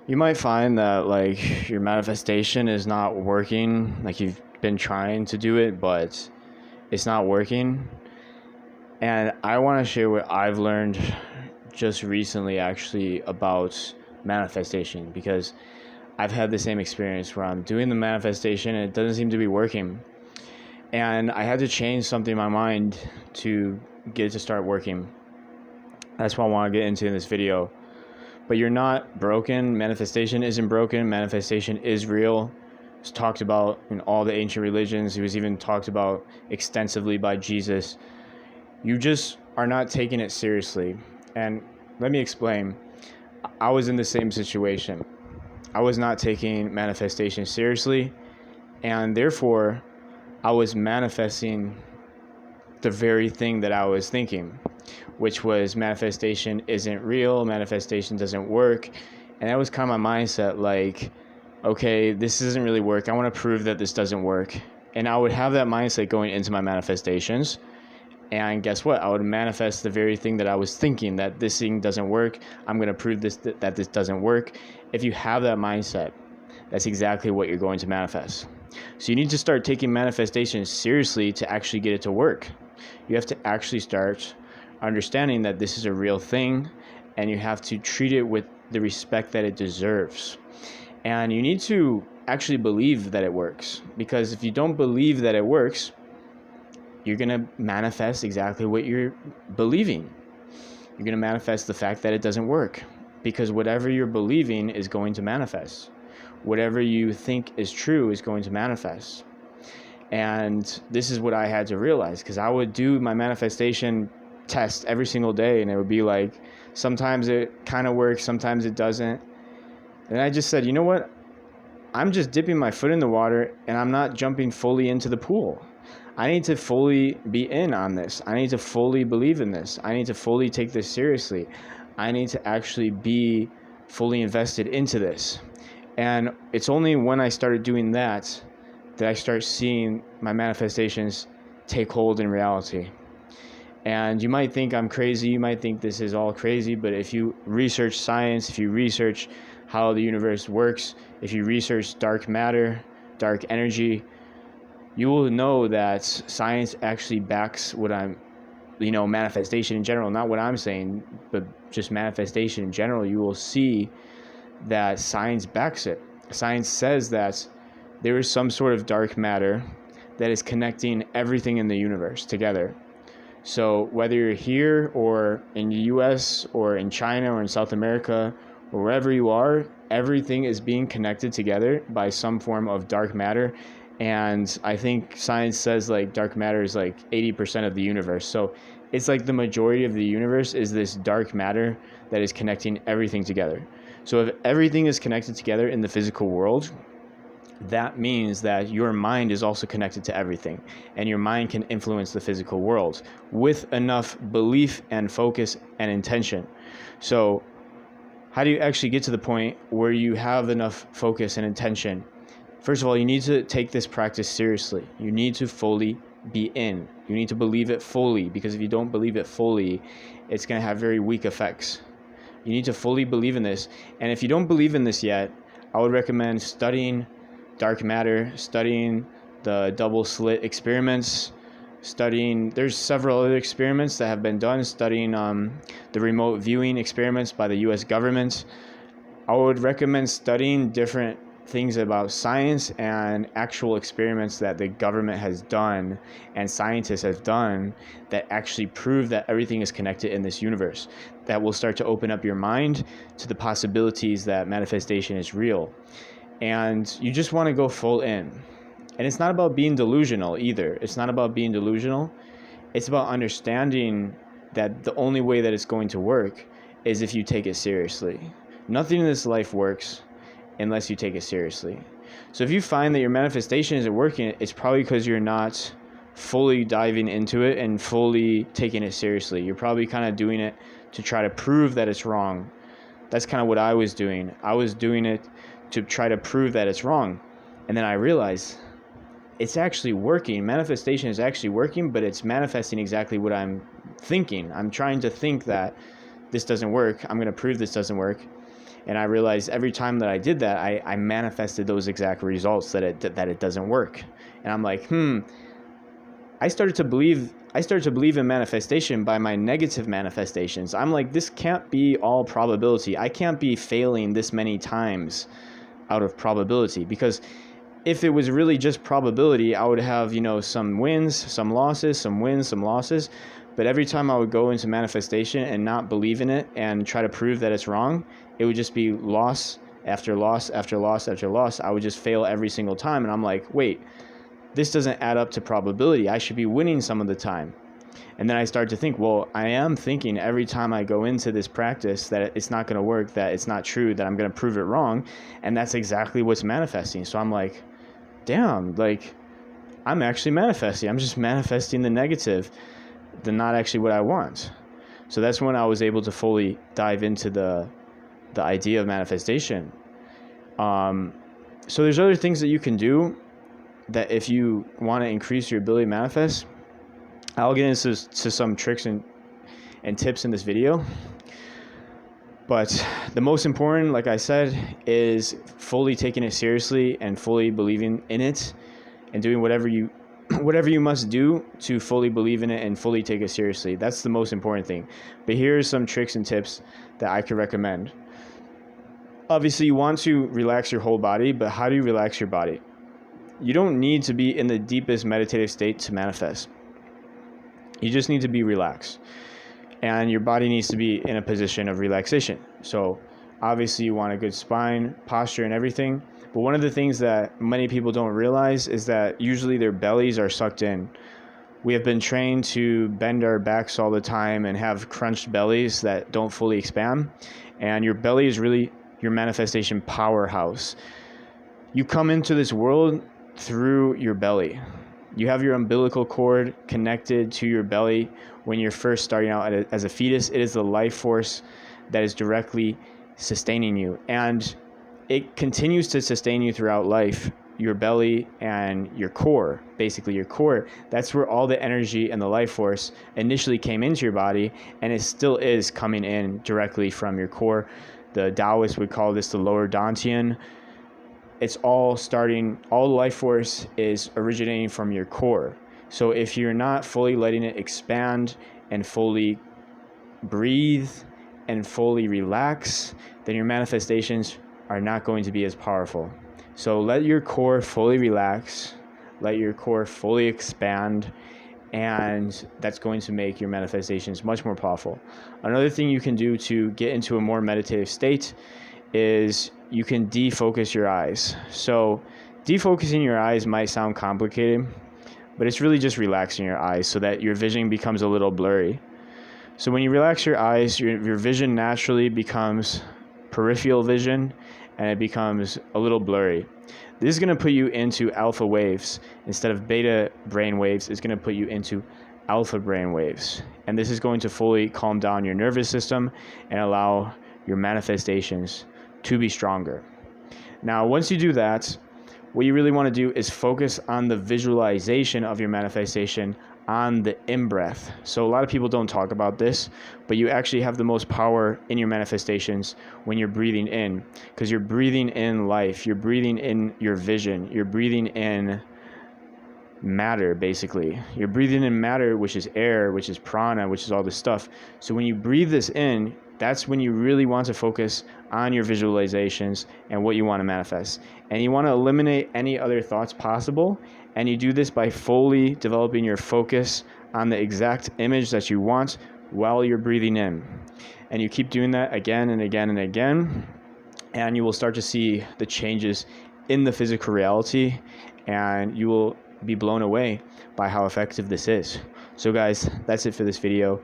You might find that like your manifestation is not working, like you've been trying to do it, but it's not working. And I want to share what I've learned just recently actually about manifestation, because I've had the same experience where I'm doing the manifestation and it doesn't seem to be working. And I had to change something in my mind to get it to start working. That's what I want to get into in this video. But you're not broken. Manifestation isn't broken. Manifestation is real. It's talked about in all the ancient religions. It was even talked about extensively by Jesus. You just are not taking it seriously. And let me explain. I was in the same situation. I was not taking manifestation seriously, and therefore I was manifesting the very thing that I was thinking, which was manifestation isn't real, manifestation doesn't work. And that was kind of my mindset, like, okay, this doesn't really work. I want to prove that this doesn't work. And I would have that mindset going into my manifestations. And guess what? I would manifest the very thing that I was thinking, that this thing doesn't work. I'm going to prove that this doesn't work. If you have that mindset, that's exactly what you're going to manifest. So you need to start taking manifestation seriously to actually get it to work. You have to actually start understanding that this is a real thing, and you have to treat it with the respect that it deserves. And you need to actually believe that it works, because if you don't believe that it works, you're going to manifest exactly what you're believing. You're going to manifest the fact that it doesn't work, because whatever you're believing is going to manifest. Whatever you think is true is going to manifest. And this is what I had to realize, because I would do my manifestation test every single day, and it would be like, sometimes it kind of works, sometimes it doesn't. And I just said, you know what? I'm just dipping my foot in the water, and I'm not jumping fully into the pool. I need to fully be in on this. I need to fully believe in this. I need to fully take this seriously. I need to actually be fully invested into this. And it's only when I started doing that I start seeing my manifestations take hold in reality. And you might think I'm crazy. You might think this is all crazy. But if you research science, if you research how the universe works, if you research dark matter, dark energy, you will know that science actually backs what I'm, manifestation in general, not what I'm saying, but just manifestation in general. You will see that science backs it. Science says that there is some sort of dark matter that is connecting everything in the universe together. So whether you're here or in the US or in China or in South America or wherever you are, everything is being connected together by some form of dark matter. And I think science says like dark matter is like 80% of the universe. So it's like the majority of the universe is this dark matter that is connecting everything together. So if everything is connected together in the physical world, that means that your mind is also connected to everything, and your mind can influence the physical world with enough belief and focus and intention. So how do you actually get to the point where you have enough focus and intention? First of all, you need to take this practice seriously. You need to fully be in. You need to believe it fully, because if you don't believe it fully, it's going to have very weak effects. You need to fully believe in this. And if you don't believe in this yet, I would recommend studying dark matter, studying the double slit experiments, there's several other experiments that have been done, studying the remote viewing experiments by the US government. I would recommend studying different things about science and actual experiments that the government has done and scientists have done that actually prove that everything is connected in this universe. That will start to open up your mind to the possibilities that manifestation is real. And you just want to go full in. And it's not about being delusional either. It's not about being delusional. It's about understanding that the only way that it's going to work is if you take it seriously. Nothing in this life works unless you take it seriously. So if you find that your manifestation isn't working, it's probably because you're not fully diving into it and fully taking it seriously. You're probably kind of doing it to try to prove that it's wrong. That's kind of what I was doing. I was doing it to try to prove that it's wrong. And then I realized it's actually working. Manifestation is actually working, but it's manifesting exactly what I'm thinking. I'm trying to think that this doesn't work. I'm going to prove this doesn't work. And I realized every time that I did that, I manifested those exact results that it doesn't work. And I'm like, I started to believe in manifestation by my negative manifestations. I'm like, this can't be all probability. I can't be failing this many times out of probability, because if it was really just probability, I would have, some wins, some losses, some wins, some losses. But every time I would go into manifestation and not believe in it and try to prove that it's wrong, it would just be loss after loss after loss after loss. I would just fail every single time. And I'm like, wait, this doesn't add up to probability. I should be winning some of the time. And then I start to think, well, I am thinking every time I go into this practice that it's not going to work, that it's not true, that I'm going to prove it wrong. And that's exactly what's manifesting. So I'm like, damn, like I'm actually manifesting. I'm just manifesting the negative, not actually what I want. So that's when I was able to fully dive into the idea of manifestation. So there's other things that you can do that if you want to increase your ability to manifest. I'll get into some tricks and tips in this video. But the most important, like I said, is fully taking it seriously and fully believing in it and doing whatever you must do to fully believe in it and fully take it seriously. That's the most important thing. But here's some tricks and tips that I could recommend. Obviously, you want to relax your whole body, but how do you relax your body? You don't need to be in the deepest meditative state to manifest. You just need to be relaxed. And your body needs to be in a position of relaxation. So obviously you want a good spine, posture, and everything. But one of the things that many people don't realize is that usually their bellies are sucked in. We have been trained to bend our backs all the time and have crunched bellies that don't fully expand. And your belly is really your manifestation powerhouse. You come into this world through your belly. You have your umbilical cord connected to your belly when you're first starting out as a fetus. It is the life force that is directly sustaining you. And it continues to sustain you throughout life. Your belly and your core, basically your core, that's where all the energy and the life force initially came into your body, and it still is coming in directly from your core. The Taoists would call this the lower dantian. It's all life force is originating from your core. So if you're not fully letting it expand and fully breathe and fully relax, then your manifestations are not going to be as powerful. So let your core fully relax, let your core fully expand, and that's going to make your manifestations much more powerful. Another thing you can do to get into a more meditative state is you can defocus your eyes. So defocusing your eyes might sound complicated, but it's really just relaxing your eyes so that your vision becomes a little blurry. So when you relax your eyes, your vision naturally becomes peripheral vision, and it becomes a little blurry. This is going to put you into alpha waves. Instead of beta brain waves, it's going to put you into alpha brain waves. And this is going to fully calm down your nervous system and allow your manifestations to be stronger. Now, once you do that, what you really want to do is focus on the visualization of your manifestation on the in-breath. So a lot of people don't talk about this, but you actually have the most power in your manifestations when you're breathing in, because you're breathing in life, you're breathing in your vision, you're breathing in matter, basically. You're breathing in matter, which is air, which is prana, which is all this stuff. So when you breathe this in, that's when you really want to focus on your visualizations and what you want to manifest. And you want to eliminate any other thoughts possible. And you do this by fully developing your focus on the exact image that you want while you're breathing in. And you keep doing that again and again and again. And you will start to see the changes in the physical reality. And you will be blown away by how effective this is. So guys, that's it for this video.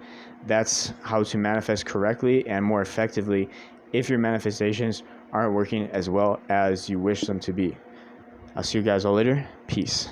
That's how to manifest correctly and more effectively if your manifestations aren't working as well as you wish them to be. I'll see you guys all later. Peace.